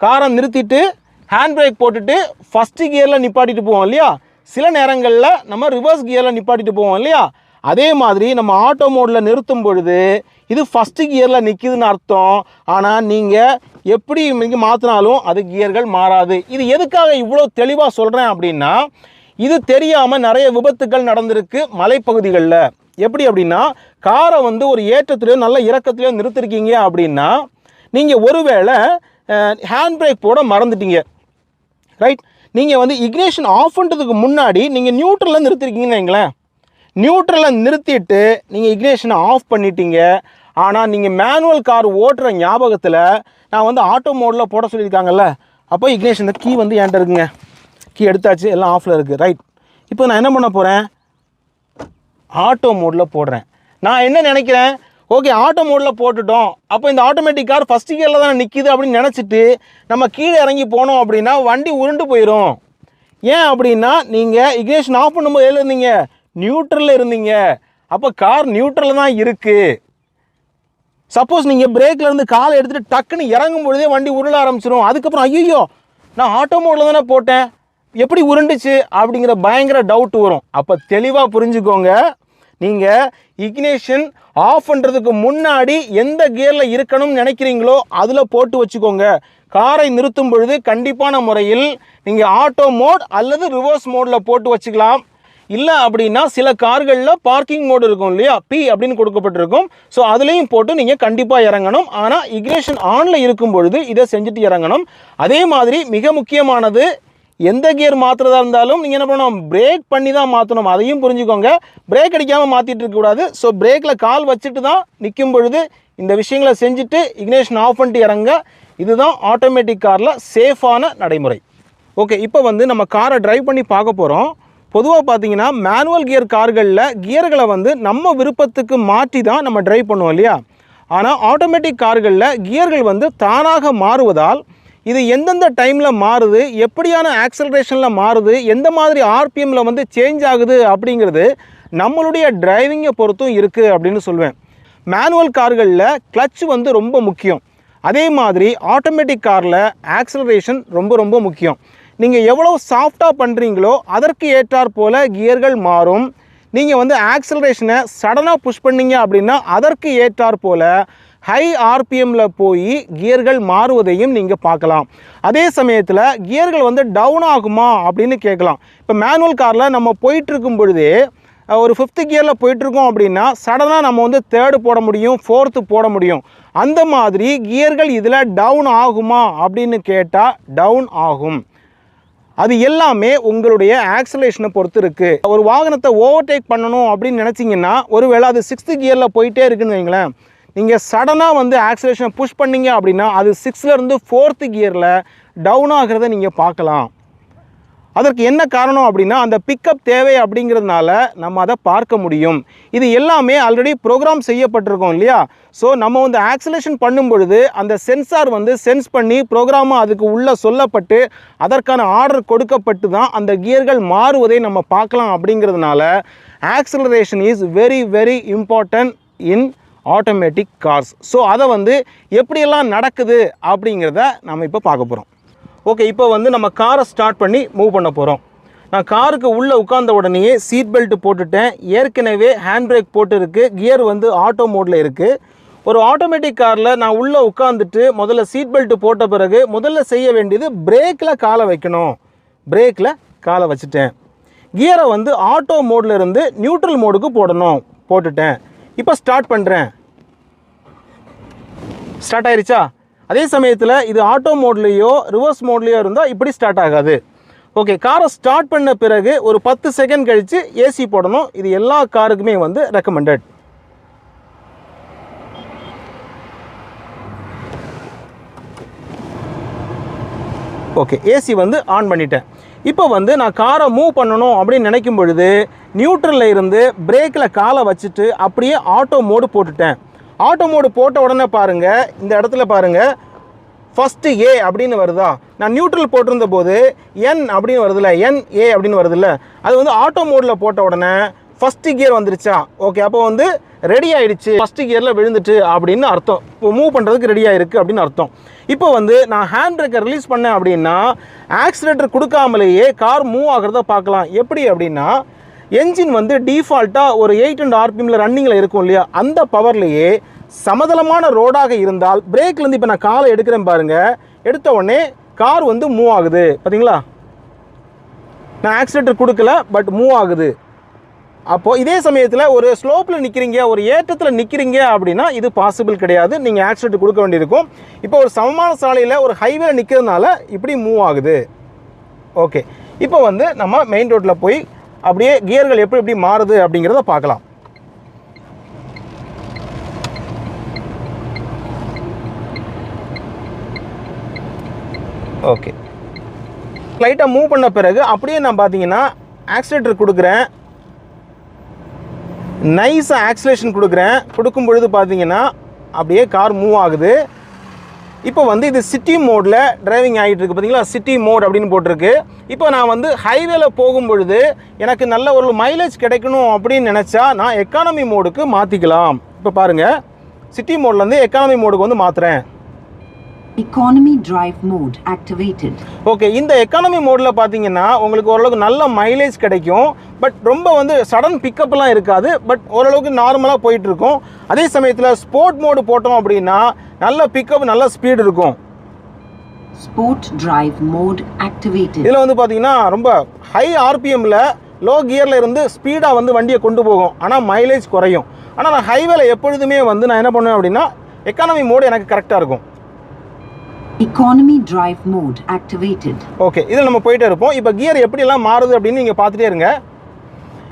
காரை நிறுத்திட்டு ஹேண்ட் பிரேக் போட்டுட்டு ஃபஸ்ட்டு கியரில் நிப்பாட்டிட்டு போவோம் இல்லையா. சில நேரங்களில் நம்ம ரிவர்ஸ் கியரில் நிப்பாட்டிட்டு போவோம் இல்லையா. அதே மாதிரி நம்ம ஆட்டோ மோடில் நிறுத்தும் பொழுது இது ஃபஸ்ட்டு கியரில் நிற்கிதுன்னு அர்த்தம். ஆனால் நீங்கள் எப்படி நீங்கள் மாற்றினாலும் அது கியர்கள் மாறாது. இது எதுக்காக இவ்வளோ தெளிவாக சொல்கிறேன் அப்படின்னா, இது தெரியாமல் நிறைய விபத்துக்கள் நடந்திருக்கு மலைப்பகுதிகளில். எப்படி அப்படின்னா, காரை வந்து ஒரு ஏற்றத்துலையோ நல்ல இறக்கத்துலையோ நிறுத்திருக்கீங்க அப்படின்னா நீங்கள் ஒருவேளை ஹேண்ட் பிரேக் போட மறந்துட்டீங்க, ரைட். நீங்கள் வந்து இக்னிஷன் ஆஃப் பண்ணுறதுக்கு முன்னாடி நீங்கள் நியூட்ரலில் நிறுத்திருக்கீங்கன்னு வைங்களேன். நியூட்ரலில் நிறுத்திட்டு நீங்கள் இக்னிஷனை ஆஃப் பண்ணிட்டீங்க. ஆனால் நீங்கள் மேனுவல் கார் ஓட்டுற ஞாபகத்தில் நான் வந்து ஆட்டோ மோடில் போட சொல்லியிருக்காங்கல்ல, அப்போ இக்னிஷன் கீ வந்து என்கிட்ட இருக்குங்க, கீ எடுத்தாச்சு, எல்லாம் ஆஃபில் இருக்குது, ரைட். இப்போ நான் என்ன பண்ண போகிறேன்? ஆட்டோ மோடில் போடுறேன். நான் என்ன நினைக்கிறேன், ஓகே ஆட்டோ மோடில் போட்டுட்டோம், அப்போ இந்த ஆட்டோமேட்டிக் கார் ஃபஸ்ட்டு கியரில் தான் நிற்கிது அப்படின்னு நினச்சிட்டு நம்ம கீழே இறங்கி போனோம் அப்படின்னா வண்டி உருண்டு போயிடும். ஏன் அப்படின்னா நீங்கள் இக்னிஷன் ஆஃப் பண்ணும்போது எதில் இருந்தீங்க? நியூட்ரலில் இருந்தீங்க. அப்போ கார் நியூட்ரலில் தான் இருக்குது. சப்போஸ் நீங்கள் பிரேக்கில் இருந்து காலை எடுத்துகிட்டு டக்குன்னு இறங்கும் பொழுதே வண்டி உருள ஆரம்பிச்சிடும். அதுக்கப்புறம் ஐயோ நான் ஆட்டோ மோடில் தானே போட்டேன், எப்படி உருண்டுச்சு அப்படிங்கிற பயங்கர டவுட் வரும். அப்போ தெளிவாக புரிஞ்சுக்கோங்க, நீங்கள் இக்னிஷன் ஆஃப் பண்ணுறதுக்கு முன்னாடி எந்த கியரில் இருக்கணும்னு நினைக்கிறீங்களோ அதில் போட்டு வச்சுக்கோங்க. காரை நிறுத்தும் பொழுது கண்டிப்பான முறையில் நீங்கள் ஆட்டோ மோட் அல்லது ரிவர்ஸ் மோடில் போட்டு வச்சுக்கலாம். இல்லை அப்படின்னா சில கார்களில் பார்க்கிங் மோடு இருக்கும் இல்லையா, பி அப்படின்னு கொடுக்கப்பட்டிருக்கும். ஸோ அதுலேயும் போட்டு நீங்கள் கண்டிப்பாக இறங்கணும். ஆனால் இக்னிஷன் ஆனில் இருக்கும் பொழுது இதை செஞ்சுட்டு இறங்கணும். அதே மாதிரி மிக முக்கியமானது, எந்த கியர் மாற்றுறதா இருந்தாலும் நீங்கள் என்ன பண்ணணும், பிரேக் பண்ணி தான் மாற்றணும். அதையும் புரிஞ்சுக்கோங்க. பிரேக் அடிக்காமல் மாற்றிட்டு இருக்கக்கூடாது. ஸோ பிரேக்கில் கால் வச்சுட்டு தான் நிற்கும் பொழுது இந்த விஷயங்களை செஞ்சுட்டு இக்னிஷன் ஆஃப் பண்ணிட்டு இறங்க. இதுதான் ஆட்டோமேட்டிக் காரில் சேஃபான நடைமுறை. ஓகே, இப்போ வந்து நம்ம காரை டிரைவ் பண்ணி பார்க்க போகிறோம். பொதுவாக பார்த்தீங்கன்னா மேனுவல் கியர் கார்களில் கியர்களை வந்து நம்ம விருப்பத்துக்கு மாற்றி தான் நம்ம டிரைவ் பண்ணுவோம் இல்லையா. ஆனால் ஆட்டோமேட்டிக் கார்களில் கியர்கள் வந்து தானாக மாறுவதால் இது எந்தெந்த டைமில் மாறுது, எப்படியான ஆக்சலரேஷனில் மாறுது, எந்த மாதிரி ஆர்பிஎம்மில் வந்து சேஞ்ச் ஆகுது அப்படிங்கிறது நம்மளுடைய டிரைவிங்கை பொறுத்தும் இருக்குது அப்படின்னு சொல்லுவேன். மேனுவல் கார்களில் கிளட்ச் வந்து ரொம்ப முக்கியம். அதே மாதிரி ஆட்டோமேட்டிக் காரில் ஆக்சலரேஷன் ரொம்ப ரொம்ப முக்கியம். நீங்கள் எவ்வளோ சாஃப்டாக பண்ணுறீங்களோ அதற்கு ஏற்றாற் போல் கியர்கள் மாறும். நீங்கள் வந்து ஆக்சலரேஷனை சடனாக புஷ் பண்ணிங்க அப்படின்னா அதற்கு ஏற்றாற் போல் ஹை ஆர்பிஎம்மில் போய் கியர்கள் மாறுவதையும் நீங்கள் பார்க்கலாம். அதே சமயத்தில் கியர்கள் வந்து டவுன் ஆகுமா அப்படின்னு கேட்கலாம். இப்போ மேனுவல் காரில் நம்ம போயிட்டுருக்கும் பொழுதே ஒரு 5th கியரில் போயிட்டுருக்கோம் அப்படின்னா சடனாக நம்ம வந்து 3rd போட முடியும், 4th போட முடியும். அந்த மாதிரி கியர்கள் இதில் டவுன் ஆகுமா அப்படின்னு கேட்டால் டவுன் ஆகும். அது எல்லாமே உங்களுடைய ஆக்சலேஷனை பொறுத்து இருக்குது. ஒரு வாகனத்தை ஓவர்டேக் பண்ணணும் அப்படின்னு நினச்சிங்கன்னா, ஒருவேளை அது 6th கியரில் போயிட்டே இருக்குன்னு வைங்களேன், நீங்கள் சடனாக வந்து ஆக்சலேஷனை புஷ் பண்ணிங்க அப்படின்னா அது 6லேருந்து 4th கியரில் டவுன் ஆகிறத நீங்கள் பார்க்கலாம். அதற்கு என்ன காரணம் அப்படின்னா அந்த பிக்கப் தேவை அப்படிங்கிறதுனால நம்ம அதை பார்க்க முடியும். இது எல்லாமே ஆல்ரெடி ப்ரோக்ராம் செய்யப்பட்டிருக்கோம் இல்லையா. ஸோ நம்ம வந்து ஆக்சலேஷன் பண்ணும் பொழுது அந்த சென்சார் வந்து சென்ஸ் பண்ணி ப்ரோக்ராமாக அதுக்கு உள்ளே சொல்லப்பட்டு அதற்கான ஆர்டர் கொடுக்கப்பட்டு தான் அந்த கியர்கள் மாறுவதை நம்ம பார்க்கலாம். அப்படிங்கிறதுனால acceleration is very very important in automatic cars. So அதை வந்து எப்படியெல்லாம் நடக்குது அப்படிங்கிறத நம்ம இப்போ பார்க்க போகிறோம். ஓகே, இப்போ வந்து நம்ம காரை ஸ்டார்ட் பண்ணி மூவ் பண்ண போகிறோம். நான் காருக்கு உள்ளே உட்கார்ந்த உடனேயே சீட் பெல்ட் போட்டுட்டேன். ஏற்கனவே ஹேண்ட் பிரேக் போட்டு இருக்குது. கியர் வந்து ஆட்டோ மோடில் இருக்குது. ஒரு ஆட்டோமேட்டிக் காரில் நான் உள்ளே உட்காந்துட்டு முதல்ல சீட் பெல்ட் போட்ட பிறகு முதல்ல செய்ய வேண்டியது பிரேக்கில் காலை வைக்கணும். பிரேக்கில் காலை வச்சுட்டேன். கியரை வந்து ஆட்டோ மோடில் இருந்து நியூட்ரல் மோடுக்கு போடணும். போட்டுட்டேன். இப்போ ஸ்டார்ட் பண்ணுறேன். ஸ்டார்ட் ஆயிருச்சா? அதே சமயத்தில் இது ஆட்டோ மோட்லேயோ ரிவர்ஸ் மோட்லேயோ இருந்தால் இப்படி ஸ்டார்ட் ஆகாது. ஓகே, காரை ஸ்டார்ட் பண்ண பிறகு ஒரு 10 செகண்ட் கழித்து ஏசி போடணும். இது எல்லா காருக்குமே வந்து ரெக்கமெண்டட். ஓகே, ஏசி வந்து ஆன் பண்ணிட்டேன். இப்போ வந்து நான் காரை மூவ் பண்ணணும் அப்படின்னு நினைக்கும் பொழுது நியூட்ரலில் இருந்து பிரேக்கில் காலை வச்சுட்டு அப்படியே ஆட்டோ மோடு போட்டுட்டேன். ஆட்டோ மோடு போட்ட உடனே பாருங்கள், இந்த இடத்துல பாருங்கள் ஃபஸ்ட்டு ஏ அப்படின்னு வருதா. நான் நியூட்ரல் போட்டிருந்த போது என் அப்படின்னு வருதில்ல, NA அப்படின்னு வருதில்ல, அது வந்து ஆட்டோ மோடில் போட்ட உடனே ஃபஸ்ட்டு கியர் வந்துருச்சா. ஓகே, அப்போ வந்து ரெடி ஆகிடுச்சு, ஃபஸ்ட்டு கியரில் விழுந்துட்டு அப்படின்னு அர்த்தம். இப்போ மூவ் பண்ணுறதுக்கு ரெடியாக இருக்குது அப்படின்னு அர்த்தம். இப்போ வந்து நான் ஹேண்ட் பிரேக்கை ரிலீஸ் பண்ணேன் அப்படின்னா ஆக்சிலேட்டர் கொடுக்காமலேயே கார் மூவ் ஆகிறத பார்க்கலாம். எப்படி அப்படின்னா என்ஜின் வந்து டிஃபால்ட்டாக ஒரு 800 RPMல ரன்னிங்கில் இருக்கும் இல்லையா, அந்த பவர்லேயே சமதளமான ரோடாக இருந்தால் பிரேக்லேருந்து இப்போ நான் காலை எடுக்கிறேன் பாருங்கள், எடுத்த உடனே கார் வந்து மூவ் ஆகுது. பார்த்தீங்களா, நான் ஆக்சிலேட்டர் கொடுக்கல பட் மூவ் ஆகுது. அப்போது இதே சமயத்தில் ஒரு ஸ்லோப்பில் நிற்கிறீங்க, ஒரு ஏற்றத்தில் நிற்கிறீங்க அப்படின்னா இது பாசிபிள் கிடையாது. நீங்கள் ஆக்சிலேட்டர் கொடுக்க வேண்டியிருக்கும். இப்போ ஒரு சமமான சாலையில் ஒரு ஹைவேல நிற்கிறதுனால இப்படி மூவ் ஆகுது. ஓகே, இப்போ வந்து நம்ம மெயின் ரோட்டில் போய் அப்படியே கியர்கள் எப்படி எப்படி மாறுது அப்படிங்கிறத பார்க்கலாம். ஓகே, லைட்டாக மூவ் பண்ண பிறகு அப்படியே நான் பார்த்தீங்கன்னா ஆக்சிலேட்டர் கொடுக்குறேன். நைஸாக ஆக்சிலேஷன் கொடுக்குறேன். கொடுக்கும் பொழுது பார்த்தீங்கன்னா அப்படியே கார் மூவ் ஆகுது. இப்போ வந்து இது சிட்டி மோடில் டிரைவிங் ஆகிட்டு இருக்குது. பார்த்தீங்களா, சிட்டி மோட் அப்படின்னு போட்டிருக்கு. இப்போ நான் வந்து ஹைவேல போகும் பொழுது எனக்கு நல்ல ஒரு மைலேஜ் கிடைக்கணும் அப்படின்னு நினச்சா நான் எக்கானமி மோடுக்கு மாற்றிக்கலாம். இப்போ பாருங்கள், சிட்டி மோட்லேருந்து எக்கானமி மோடுக்கு வந்து மாற்றுறேன். Economy drive mode activated. Okay, இந்த எக்கானமி மோடில் பார்த்தீங்கன்னா உங்களுக்கு ஓரளவுக்கு நல்ல மைலேஜ் கிடைக்கும். பட் ரொம்ப வந்து சடன் பிக்கப்லாம் இருக்காது. பட் ஓரளவுக்கு நார்மலாக போயிட்டுருக்கும். அதே சமயத்தில் ஸ்போர்ட் மோடு போட்டோம் அப்படின்னா நல்ல பிக்கப், நல்ல ஸ்பீடு இருக்கும். Sport drive mode activated. இதில் வந்து பார்த்தீங்கன்னா ரொம்ப ஹை ஆர்பிஎம்மில் லோ கியரில் இருந்து ஸ்பீடாக வந்து வண்டியை கொண்டு போகும். ஆனால் மைலேஜ் குறையும். ஆனால் நான் ஹைவேல எப்பொழுதுமே வந்து நான் என்ன பண்ணுவேன் அப்படின்னா எக்கானமி மோடு எனக்கு கரெக்டாக இருக்கும். Economy drive mode activated. Okay, இதில் நம்ம போயிட்டே இருப்போம். இப்போ கியர் எப்படியெல்லாம் மாறுது அப்படின்னு நீங்கள் பார்த்துட்டே இருங்க.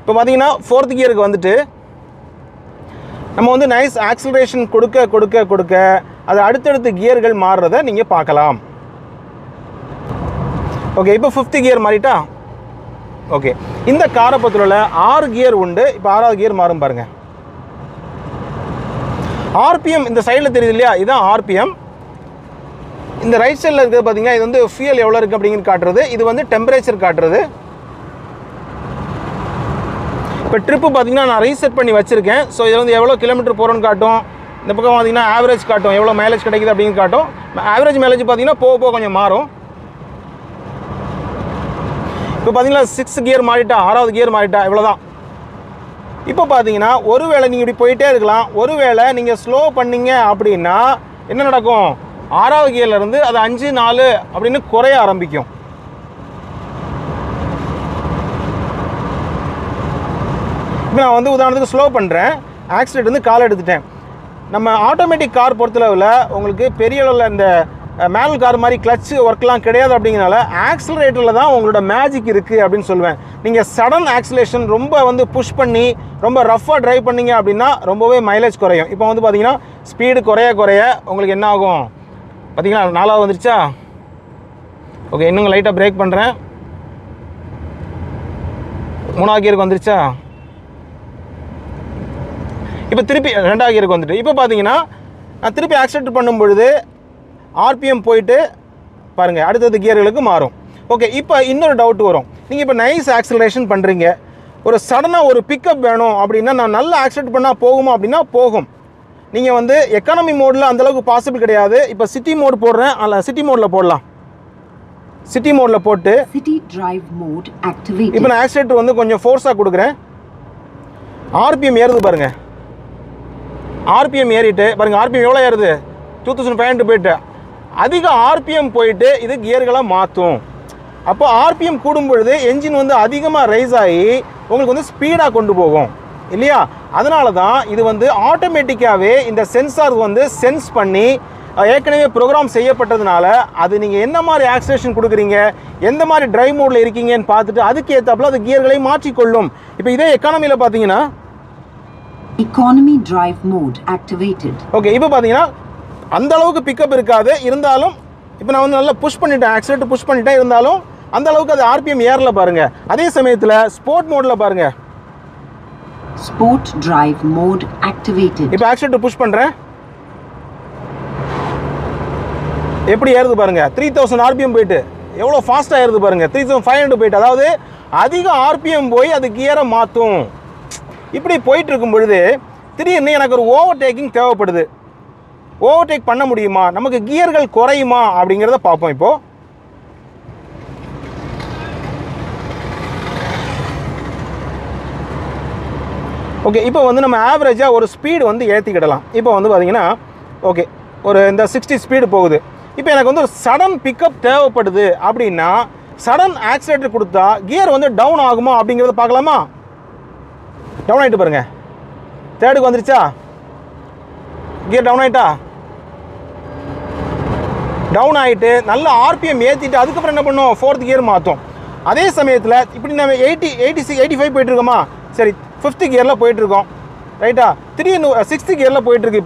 இப்போ பார்த்தீங்கன்னா 4th கியருக்கு வந்துட்டு நம்ம வந்து நைஸ் ஆக்சிலரேஷன் கொடுக்க கொடுக்க கொடுக்க அது அடுத்தடுத்து கியர்கள் மாறுறதை நீங்கள் பார்க்கலாம். ஓகே, இப்போ 5th கியர் மாறிட்டா. ஓகே, இந்த காரை பொறுத்தவரை 6 கியர் உண்டு. இப்போ 6வது கியர் மாறும் பாருங்கள். ஆர்பிஎம் இந்த சைடில் தெரியுது இல்லையா, இதுதான் ஆர்பிஎம். இந்த ரைட் சைடில் இருக்கிறது பார்த்தீங்கன்னா இது வந்து ஃபியூயல் எவ்வளோ இருக்குது அப்படிங்கிறது காட்டுறது. இது வந்து டெம்பரேச்சர் காட்டுறது. இப்போ ட்ரிப்பு பார்த்தீங்கன்னா நான் ரீசெட் பண்ணி வச்சுருக்கேன். ஸோ இதில் வந்து எவ்வளோ கிலோமீட்டர் போகிறோன்னு காட்டும். இந்த பக்கம் பார்த்தீங்கன்னா ஆவரேஜ் காட்டும், எவ்வளோ மைலேஜ் கிடைக்குது அப்படின்னு காட்டும். ஆவரேஜ் மைலேஜ் பார்த்தீங்கன்னா போக போக கொஞ்சம் மாறும். இப்போ பார்த்தீங்கன்னா 6th கியர் மாறிட்டா, 6வது கியர் மாறிட்டா, இவ்வளோதான். இப்போ பார்த்தீங்கன்னா ஒருவேளை நீங்கள் இப்படி போயிட்டே இருக்கலாம். ஒருவேளை நீங்கள் ஸ்லோ பண்ணீங்க அப்படின்னா என்ன நடக்கும், 6வது கியர்லேருந்து அது 5, 4 அப்படின்னு குறைய ஆரம்பிக்கும். இப்போ நான் வந்து உதாரணத்துக்கு ஸ்லோ பண்ணுறேன், ஆக்சிடென்ட் வந்து கால் எடுத்துட்டேன். நம்ம ஆட்டோமேட்டிக் கார் பொறுத்தளவில் உங்களுக்கு பெரிய அளவில் இந்த மேனுவல் கார் மாதிரி கிளச்சு ஒர்க்லாம் கிடையாது. அப்படிங்கிறனால ஆக்சிலரேட்டரில் தான் உங்களோட மேஜிக் இருக்குது அப்படின்னு சொல்லுவேன். நீங்கள் சடன் ஆக்சிலேஷன் ரொம்ப வந்து புஷ் பண்ணி ரொம்ப ரஃப்பாக ட்ரைவ் பண்ணிங்க அப்படின்னா ரொம்பவே மைலேஜ் குறையும். இப்போ வந்து பார்த்தீங்கன்னா ஸ்பீடு குறைய குறைய உங்களுக்கு என்ன ஆகும் பார்த்தீங்கன்னா 4வது வந்துருச்சா. ஓகே, இன்னும் லைட்டாக பிரேக் பண்ணுறேன். 3வது கியருக்கு வந்துருச்சா. இப்போ திருப்பி 2வது கியருக்கு வந்துட்டு இப்போ பார்த்தீங்கன்னா நான் திருப்பி ஆக்சிலேட் பண்ணும் பொழுது ஆர்பிஎம் போயிட்டு பாருங்கள் அடுத்தது கியர்களுக்கு மாறும். ஓகே, இப்போ இன்னொரு டவுட் வரும். நீங்கள் இப்போ நைஸ் ஆக்சிலரேஷன் பண்ணுறீங்க, ஒரு சடனாக ஒரு பிக்கப் வேணும் அப்படின்னா நான் நல்லா ஆக்சிலேட் பண்ணால் போகுமா அப்படின்னா போகும். நீங்கள் வந்து எக்கானமி மோடில் அந்தளவுக்கு பாசிபிள் கிடையாது. இப்போ சிட்டி மோட் போடுறேன், அதில் சிட்டி மோடில் போடலாம். சிட்டி மோடில் போட்டு City drive mode activated. இப்போ நான் ஆக்சிலேட்டர் வந்து கொஞ்சம் ஃபோர்ஸாக கொடுக்குறேன். ஆர்பிஎம் ஏறுது பாருங்கள். ஆர்பிஎம் ஏறிட்டு பாருங்கள், ஆர்பிஎம் எவ்வளோ ஏறுது, 2500 போயிட்டு. அதிக ஆர்பிஎம் போயிட்டு இது கியர்களாக மாற்றும். அப்போ ஆர்பிஎம் கூடும் பொழுது என்ஜின் வந்து அதிகமாக ரைஸ் ஆகி உங்களுக்கு வந்து ஸ்பீடாக கொண்டு போகும் இல்லையா. அதனால தான் இது வந்து ஆட்டோமேட்டிக்காகவே இந்த சென்சார் வந்து சென்ஸ் பண்ணி ஏற்கனவே ப்ரோக்ராம் செய்யப்பட்டதுனால அது நீங்கள் என்ன மாதிரி ஆக்சிலேஷன் கொடுக்குறீங்க, எந்த மாதிரி டிரைவ் மோடில் இருக்கீங்கன்னு பார்த்துட்டு அதுக்கு ஏற்றாப்புல அது கியர்களை மாற்றிக்கொள்ளும். இப்போ இதே எக்கானமியில் பார்த்தீங்கன்னா Economy drive mode activated. Okay, இப்போ பார்த்தீங்கன்னா அந்த அளவுக்கு பிக்கப் இருக்காது. இருந்தாலும் இப்போ நான் வந்து நல்லா புஷ் பண்ணிட்டேன், ஆக்சிலேட்டர் புஷ் பண்ணிட்டேன். இருந்தாலும் அந்த அளவுக்கு அது ஆர்பிஎம் ஏறல பாருங்கள். அதே சமயத்தில் ஸ்போர்ட் மோடில் பாருங்கள், Sport drive mode activated. இப்போ ஆக்சிலேட்டர் புஷ் பண்ணுறேன், எப்படி ஏறுது பாருங்கள். 3000 ஆர்பிஎம் போயிட்டு எவ்வளோ ஃபாஸ்ட்டாக ஏறுது பாருங்கள். 3500 போயிட்டு, அதாவது அதிக ஆர்பிஎம் போய் அது கியரை மாற்றும். இப்படி போயிட்டு இருக்கும் பொழுது திடீர்னு எனக்கு ஒரு ஓவர்டேக்கிங் தேவைப்படுது. ஓவர்டேக் பண்ண முடியுமா, நமக்கு கியர்கள் குறையுமா அப்படிங்கிறத பார்ப்போம். இப்போது ஓகே, இப்போ வந்து நம்ம ஆவரேஜாக ஒரு ஸ்பீடு வந்து ஏற்றிக்கிடலாம். இப்போ வந்து பார்த்திங்கன்னா ஓகே ஒரு இந்த 60 ஸ்பீடு போகுது. இப்போ எனக்கு வந்து ஒரு சடன் பிக்கப் தேவைப்படுது அப்படின்னா சடன் ஆக்சிலேட்டர் கொடுத்தா கியர் வந்து டவுன் ஆகுமா அப்படிங்கிறத பார்க்கலாமா. டவுன் ஆகிட்டு பாருங்கள், 3க்கு வந்துருச்சா, கியர் டவுன் ஆகிட்டா. டவுன் ஆகிட்டு நல்ல ஆர்பிஎம் ஏற்றிட்டு அதுக்கப்புறம் என்ன பண்ணும், 4th கியர் மாற்றும். அதே சமயத்தில் இப்படி நம்ம 80, 86, 85 போயிட்டுருக்கோமா, சரி 5th கியரில் போயிட்டுருக்கோம் ரைட்டா. திடீர்னு 6th கியரில் போயிட்டுருக்கு.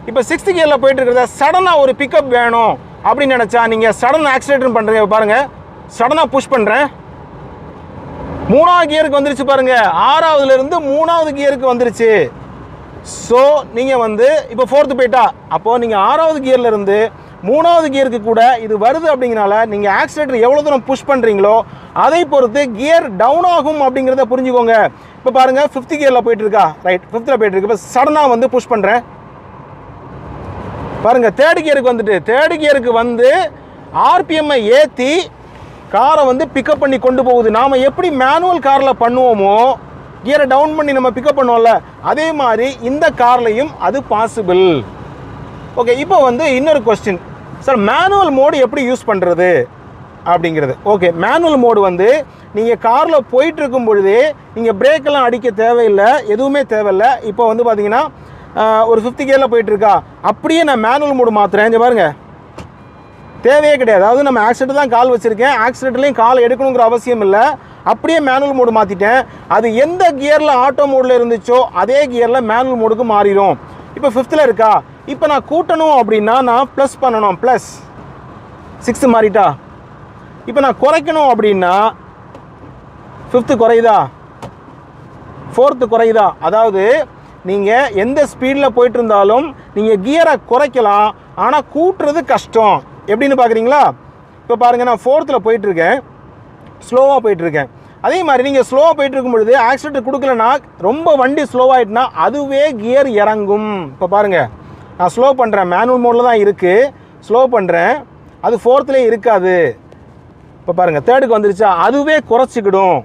இப்போ 6th கியரில் போயிட்டுருக்கிறத சடனாக ஒரு பிக்கப் வேணும் அப்படின்னு நினச்சா நீங்கள் சடன் ஆக்சிலேட்டர் பண்ணுறீங்க பாருங்கள். சடனாக புஷ் பண்ணுறேன், 3வது கியருக்கு வந்துருச்சு பாருங்கள். 6வதுலேருந்து 3வது கியருக்கு வந்துருச்சு. ஸோ நீங்கள் வந்து இப்போ 4th போயிட்டா, அப்போது நீங்கள் 6வது கியர்லேருந்து 3வது கியருக்கு கூட இது வருது. அப்படிங்கிறனால நீங்கள் ஆக்சிலேட்டர் எவ்வளோ தூரம் புஷ் பண்ணுறீங்களோ அதை பொறுத்து கியர் டவுன் ஆகும் அப்படிங்கிறத புரிஞ்சுக்கோங்க. இப்போ பாருங்கள் 5th கியரில் போயிட்டுருக்கா, ரைட் 5th போயிட்டுருக்கு. இப்போ சடனாக வந்து புஷ் பண்ணுறேன், பாருங்கள் தேர்ட் கியருக்கு வந்துட்டு தேர்ட் கியருக்கு வந்து ஆர்பிஎம்மை ஏற்றி காரை வந்து பிக்கப் பண்ணி கொண்டு போகுது. நாம் எப்படி மேனுவல் காரில் பண்ணுவோமோ கியரை டவுன் பண்ணி நம்ம பிக்கப் பண்ணுவோம்ல, அதே மாதிரி இந்த கார்லையும் அது பாசிபிள். ஓகே, இப்போ வந்து இன்னொரு கொஸ்டின், சார் மேனுவல் மோடு எப்படி யூஸ் பண்ணுறது அப்படிங்கிறது. ஓகே, மேனுவல் மோடு வந்து நீங்கள் காரில் போயிட்டு இருக்கும் பொழுதே நீங்கள் பிரேக்கெல்லாம் அடிக்க தேவையில்லை, எதுவுமே தேவையில்லை. இப்போ வந்து பார்த்தீங்கன்னா ஒரு 50 கியரில் போயிட்டுருக்கா, அப்படியே நான் மேனுவல் மோடு மாற்றுறேன். இங்கே பாருங்கள், தேவையே கிடையாது. அதாவது நம்ம ஆக்சிடென்ட் தான் கால் வச்சுருக்கேன், ஆக்சிடென்ட்லேயும் கால் எடுக்கணுங்கிற அவசியம் இல்லை. அப்படியே மேனுவல் மோடு மாற்றிட்டேன். அது எந்த கியரில் ஆட்டோ மோடில் இருந்துச்சோ அதே கியரில் மேனுவல் மோடுக்கு மாறிடும். இப்போ 5th இருக்கா, இப்போ நான் கூட்டணும் அப்படின்னா நான் ப்ளஸ் பண்ணணும், ப்ளஸ் 6 மாறிட்டா. இப்போ நான் குறைக்கணும் அப்படின்னா 5th குறையுதா, 4th குறையுதா. அதாவது நீங்கள் எந்த ஸ்பீடில் போயிட்டு இருந்தாலும் நீங்கள் கியரை குறைக்கலாம், ஆனால் கூட்டுறது கஷ்டம். எப்படின்னு பார்க்குறீங்களா? இப்போ பாருங்கள், நான் 4th போயிட்டுருக்கேன், ஸ்லோவாக போயிட்டுருக்கேன். அதே மாதிரி நீங்கள் ஸ்லோவாக போயிட்டு இருக்கும் பொழுது ஆக்சிடென்ட் கொடுக்கலன்னா, ரொம்ப வண்டி ஸ்லோவாகிட்டுனா அதுவே கியர் இறங்கும். இப்போ பாருங்கள், நான் ஸ்லோ பண்ணுறேன், மேனுவல் மோடில் தான் இருக்குது, ஸ்லோ பண்ணுறேன், அது 4th இருக்காது. இப்போ பாருங்கள், 3rd வந்துருச்சா, அதுவே குறைச்சிக்கிடும்.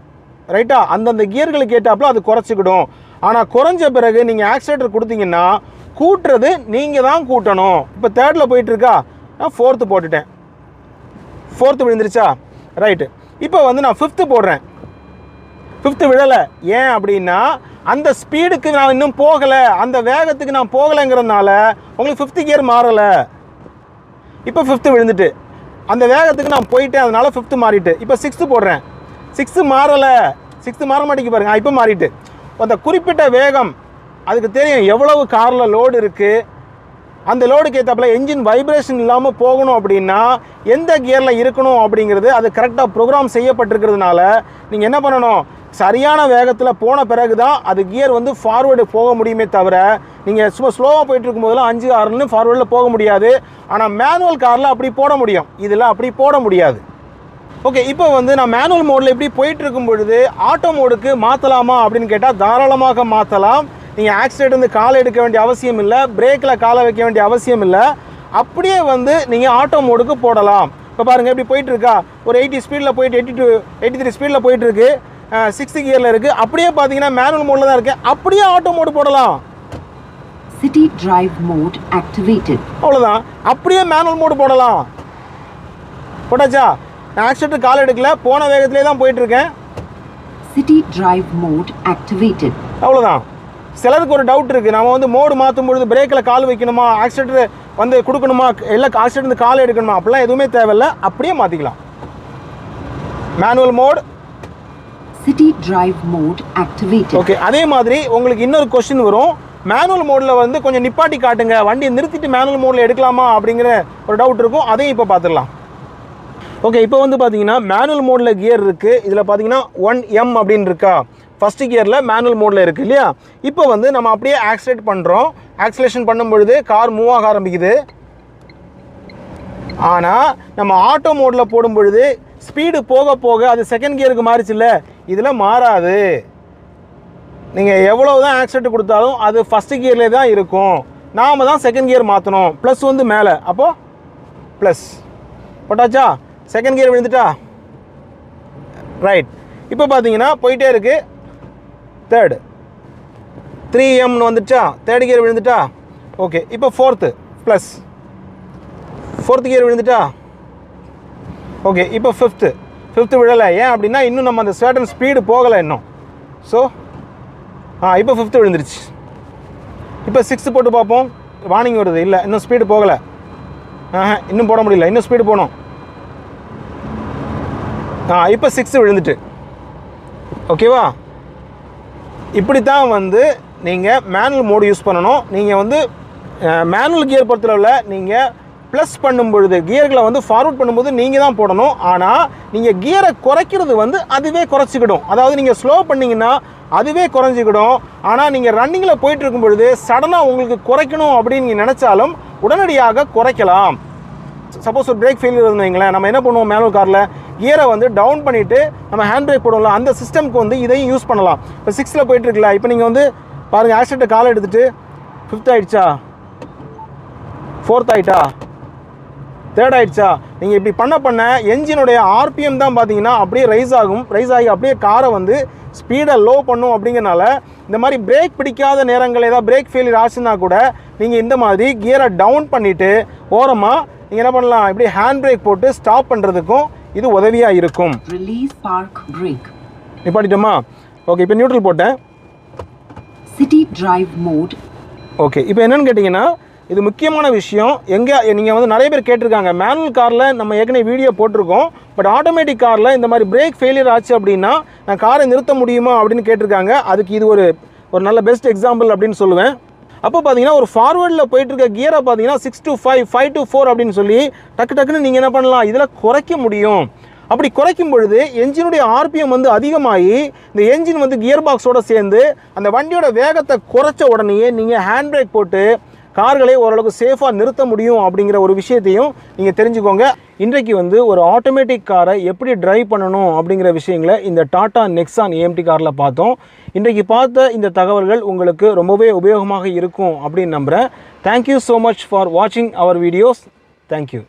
ரைட்டா, அந்தந்த கியர்களுக்கு ஏற்றாப்புல அது குறைச்சிக்கிடும். ஆனால் குறைஞ்ச பிறகு நீங்கள் ஆக்சிலேட்டர் கொடுத்தீங்கன்னா கூட்டுறது நீங்கள் தான் கூட்டணும். இப்போ 3rd போயிட்டுருக்கா, நான் 4th போட்டுட்டேன், 4th விழுந்துருச்சா, ரைட்டு. இப்போ வந்து நான் 5th போடுறேன், 5th விழலை. ஏன் அப்படின்னா அந்த ஸ்பீடுக்கு நான் இன்னும் போகலை, அந்த வேகத்துக்கு நான் போகலைங்கிறதுனால உங்களுக்கு 5th கியர் மாறலை. இப்போ 5th விழுந்துட்டு அந்த வேகத்துக்கு நான் போயிட்டேன், அதனால 5th மாறிட்டு. இப்போ 6th போடுறேன், 6th மாறலை, 6th மாற மாட்டேங்க பாருங்க. இப்போ மாறிட்டு அந்த குறிப்பிட்ட வேகம், அதுக்கு தெரியும் எவ்வளவு காரில் லோடு இருக்குது, அந்த லோடுக்கு ஏற்றாப்புல என்ஜின் வைப்ரேஷன் இல்லாமல் போகணும் அப்படின்னா எந்த கியரில் இருக்கணும் அப்படிங்கிறது அது கரெக்டாக ப்ரோக்ராம் செய்யப்பட்டிருக்கிறதுனால நீங்கள் என்ன பண்ணணும், சரியான வேகத்தில் போன பிறகு தான் அது கியர் வந்து ஃபார்வேர்டு போக முடியுமே தவிர நீங்கள் சும்மா ஸ்லோவாக போயிட்டு இருக்கும்போதெல்லாம் 5, 6ன்னு ஃபார்வேர்டில் போக முடியாது. ஆனால் மேனுவல் காரில் அப்படி போட முடியும், இதில் அப்படி போட முடியாது. ஓகே, இப்போ வந்து நான் மேனுவல் மோடில் எப்படி போயிட்டு இருக்கும் பொழுது ஆட்டோ மோடுக்கு மாற்றலாமா அப்படின்னு கேட்டால் தாராளமாக மாற்றலாம். நீங்கள் ஆக்சிடென்ட் வந்து காலை எடுக்க வேண்டிய அவசியம் இல்லை, பிரேக்கில் காலை வைக்க வேண்டிய அவசியம் இல்லை. அப்படியே வந்து நீங்கள் ஆட்டோ மோடுக்கு போடலாம். இப்போ பாருங்கள், எப்படி போயிட்டுருக்கா, ஒரு 80 ஸ்பீடில் போயிட்டு 83 ஸ்பீடில் போயிட்டுருக்கு, 6th கியரில் இருக்குது. அப்படியே பார்த்தீங்கன்னா மேனுவல் மோடில் தான் இருக்குது, அப்படியே ஆட்டோ மோடு போடலாம். City drive mode activated. அவ்வளோதான், அப்படியே மேனுவல் மோடு போடலாம். போட்டாச்சா, நான் ஆக்சிடென்ட் கால் எடுக்கல, போன வேகத்திலே தான் போயிட்டுருக்கேன். City drive mode activated. அவ்வளோதான். சிலருக்கு ஒரு டவுட் இருக்குது, நம்ம வந்து மோடு மாற்றும் பொழுது பிரேக்கில் கால் வைக்கணுமா, ஆக்சிடென்ட் வந்து கொடுக்கணுமா, எல்லாம் ஆக்சிடென்ட் கால் எடுக்கணுமா, அப்படிலாம் எதுவுமே தேவையில்லை, அப்படியே மாற்றிக்கலாம். Manual mode, City drive mode activated. Okay. அதே மாதிரி உங்களுக்கு இன்னொரு கொஸ்டின் வரும், மேனுவல் மோடில் வந்து கொஞ்சம் நிப்பாட்டி காட்டுங்க, வண்டியை நிறுத்திட்டு மேனுவல் மோடில் எடுக்கலாமா அப்படிங்கிற ஒரு டவுட் இருக்கும், அதையும் இப்போ பார்த்துடலாம். ஓகே, இப்போ வந்து பார்த்தீங்கன்னா மேனுவல் மோடில் கியர் இருக்குது. இதில் பார்த்தீங்கன்னா 1M அப்படின்னு இருக்கா, ஃபஸ்ட்டு கியரில் மேனுவல் மோடில் இருக்குது இல்லையா. இப்போ வந்து நம்ம அப்படியே ஆக்சிலேட் பண்ணுறோம், ஆக்சிலேஷன் பண்ணும் பொழுது கார் மூவ் ஆக ஆரம்பிக்குது. ஆனால் நம்ம ஆட்டோ மோடில் போடும் பொழுது ஸ்பீடு போக போக அது செகண்ட் கியருக்கு மாறிச்சுல்ல, இதில் மாறாது. நீங்கள் எவ்வளோ தான் ஆக்சிலேட் கொடுத்தாலும் அது ஃபஸ்ட்டு கியர்லேயே தான் இருக்கும். நாம் தான் செகண்ட் கியர் மாற்றணும், ப்ளஸ் வந்து மேலே, அப்போது ப்ளஸ் போட்டாச்சா, செகண்ட் கியர் விழுந்துட்டா, ரைட். இப்போ பார்த்தீங்கன்னா போயிட்டே இருக்குது, 3rd 3Mன்னு வந்துச்சா, 3rd கியர் விழுந்துட்டா. ஓகே, இப்போ 4th ப்ளஸ் 4th கியர் விழுந்துட்டா. ஓகே, இப்போ 5th விழலை. ஏன் அப்படின்னா இன்னும் நம்ம அந்த சர்டன் ஸ்பீடு போகலை இன்னும். ஸோ இப்போ 5th விழுந்துருச்சு. இப்போ 6th போட்டு பார்ப்போம், வார்னிங் வருது, இல்லை இன்னும் ஸ்பீடு போகலை, இன்னும் போட முடியல, இன்னும் ஸ்பீடு போகணும். இப்போ 6th விழுந்துட்டு, ஓகேவா. இப்படி தான் வந்து நீங்கள் மேனுவல் மோடு யூஸ் பண்ணணும். நீங்கள் வந்து மேனுவல் கியர் பொறுத்தளவில் நீங்கள் ப்ளஸ் பண்ணும் பொழுது கியர்களை வந்து ஃபார்வர்ட் பண்ணும்போது நீங்கள் தான் போடணும். ஆனால் நீங்கள் கியரை குறைக்கிறது வந்து அதுவே குறைச்சிக்கிடும். அதாவது நீங்கள் ஸ்லோ பண்ணிங்கன்னா அதுவே குறைஞ்சிக்கிடும். ஆனால் நீங்கள் ரன்னிங்கில் போயிட்டு இருக்கும் பொழுது சடனாக உங்களுக்கு குறைக்கணும் அப்படின்னு நீங்கள் நினச்சாலும் உடனடியாக குறைக்கலாம். சப்போஸ் ஒரு பிரேக் ஃபெயிலியர் இருந்தீங்களேன், நம்ம என்ன பண்ணுவோம், மேனுவல் காரில் கியரை வந்து டவுன் பண்ணிவிட்டு நம்ம ஹேண்ட் பிரேக் போடுவோம்ல, அந்த சிஸ்டம்க்கு வந்து இதையும் யூஸ் பண்ணலாம். இப்போ 6th போயிட்டுருக்குல்ல, இப்போ நீங்கள் வந்து பாருங்கள், ஆக்சிடென்ட் காலை எடுத்துகிட்டு 5th ஆகிடுச்சா, 4th ஆகிட்டா, 3rd ஆகிடுச்சா? நீங்கள் இப்படி பண்ண என்ஜினுடைய ஆர்பிஎம் தான் பார்த்தீங்கன்னா அப்படியே ரைஸ் ஆகி அப்படியே காரை வந்து ஸ்பீடை லோ பண்ணும். அப்படிங்கிறனால இந்த மாதிரி பிரேக் பிடிக்காத நேரங்கள் ஏதாவது பிரேக் ஃபெயிலியர் ஆச்சுன்னா கூட நீங்கள் இந்த மாதிரி கியரை டவுன் பண்ணிவிட்டு ஓரமாக நீங்கள் என்ன பண்ணலாம், இப்படி ஹேண்ட் பிரேக் போட்டு ஸ்டாப் பண்ணுறதுக்கும் இது உதவியாக இருக்கும். Release park brake. நிப்பாட்டிட்டோமா? ஓகே, இப்போ நியூட்ரல் போட்டேன். City drive mode. ஓகே, இப்போ என்னென்னு கேட்டிங்கன்னா இது முக்கியமான விஷயம். எங்கே நீங்கள் வந்து நிறைய பேர் கேட்டிருக்காங்க, மேனுவல் காரில் நம்ம ஏற்கனவே வீடியோ போட்டிருக்கோம், பட் ஆட்டோமேட்டிக் காரில் இந்த மாதிரி பிரேக் ஃபெயிலியர் ஆச்சு அப்படின்னா நான் காரை நிறுத்த முடியுமா அப்படின்னு கேட்டிருக்காங்க. அதுக்கு இது ஒரு நல்ல பெஸ்ட் எக்ஸாம்பிள் அப்படின்னு சொல்லுவேன். அப்போ பார்த்தீங்கன்னா ஒரு ஃபார்வர்டில் போயிட்டுருக்க கியரை பார்த்தீங்கன்னா 6 to 5, 5 to 4 அப்படின்னு சொல்லி டக்குன்னு நீங்கள் என்ன பண்ணலாம், இதில் குறைக்க முடியும். அப்படி குறைக்கும் பொழுது என்ஜினுடைய ஆர்பிஎம் வந்து அதிகமாகி இந்த என்ஜின் வந்து கியர் பாக்ஸோடு சேர்ந்து அந்த வண்டியோட வேகத்தை குறைச்ச உடனேயே நீங்கள் ஹேண்ட் பிரேக் போட்டு கார்களை ஓரளவுக்கு சேஃபாக நிறுத்த முடியும் அப்படிங்கிற ஒரு விஷயத்தையும் நீங்கள் தெரிஞ்சுக்கோங்க. இன்றைக்கு வந்து ஒரு ஆட்டோமேட்டிக் காரை எப்படி டிரைவ் பண்ணணும் அப்படிங்கிற விஷயங்களை இந்த டாடா நெக்ஸான் ஏஎம்டி காரில் பார்த்தோம். இன்றைக்கு பார்த்த இந்த தகவல்கள் உங்களுக்கு ரொம்பவே உபயோகமாக இருக்கும் அப்படின்னு நம்புகிறேன். தேங்க்யூ ஸோ மச் ஃபார் வாட்சிங் அவர் வீடியோஸ். தேங்க்யூ.